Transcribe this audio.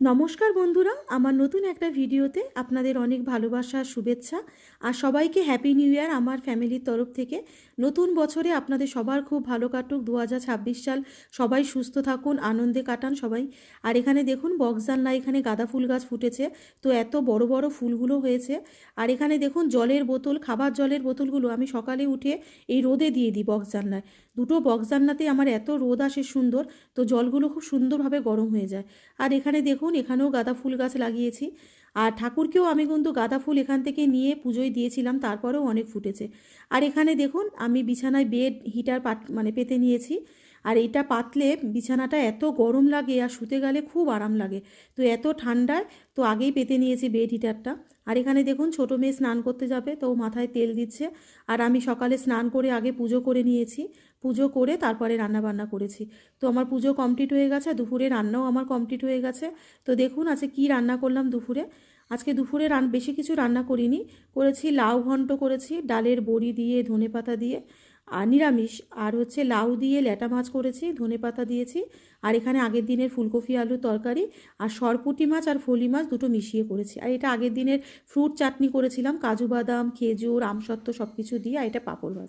নমস্কার বন্ধুরা, আমার নতুন একটা ভিডিওতে আপনাদের অনেক ভালোবাসা শুভেচ্ছা আর সবাইকে হ্যাপি নিউ ইয়ার আমার ফ্যামিলির তরফ থেকে। নতুন বছরে আপনাদের সবার খুব ভালো কাটুক। 2026 সাল সবাই সুস্থ থাকুন, আনন্দে কাটান সবাই। আর এখানে দেখুন বক্সজানলা, এখানে গাঁদা ফুল গাছ ফুটেছে, তো এত বড় বড় ফুলগুলো হয়েছে। আর এখানে দেখুন জলের বোতল, খাবার জলের বোতলগুলো আমি সকালে উঠে এই রোদে দিয়ে দিই বক্সজানলায়। দুটো বক্সজানলাতে আমার এত রোদ আসে সুন্দর, তো জলগুলো খুব সুন্দরভাবে গরম হয়ে যায়। আর এখানে দেখুন এখানেও গাঁদা ফুল গাছ লাগিয়েছি। আর ঠাকুরকেও আমি কিন্তু গাঁদা ফুল এখান থেকে নিয়ে পুজোয় দিয়েছিলাম, তারপরেও অনেক ফুটেছে। আর এখানে দেখুন আমি বিছানায় বেড হিটার পেতে নিয়েছি। আর এটা পাতলে বিছানাটা এত গরম লাগে আর শুতে গেলে খুব আরাম লাগে, তো এত ঠান্ডায় তো আগেই পেতে নিয়েছি বেড হিটারটা। আর এখানে দেখুন ছোটো মেয়ে স্নান করতে যাবে, তো ও মাথায় তেল দিচ্ছে। আর আমি সকালে স্নান করে আগে পুজো করে নিয়েছি, পুজো করে তারপরে রান্না বান্না করেছি। তো আমার পুজো কমপ্লিট হয়ে গেছে, দুপুরে রান্নাও আমার কমপ্লিট হয়ে গেছে। তো দেখুন আজকে কি রান্না করলাম দুপুরে। আজকে দুপুরে বেশি কিছু রান্না করিনি, করেছি লাউ ঘন্ট করেছি ডালের বড়ি দিয়ে ধনেপাতা দিয়ে, আর নিরামিষ। আর হচ্ছে লাউ দিয়ে ল্যাটা মাছ করেছি, ধনেপাতা দিয়েছি। আর এখানে আগের দিনের ফুলকপি আলুর তরকারি আর সরপুঁটি মাছ আর ফলি মাছ দুটো মিশিয়ে করেছি। আর এটা আগের দিনের ফ্রুট চাটনি করেছিলাম, কাজু বাদাম খেজুর আমসত্ত্ব সব কিছু দিয়ে। আর এটা পাঁপড় ভাজা।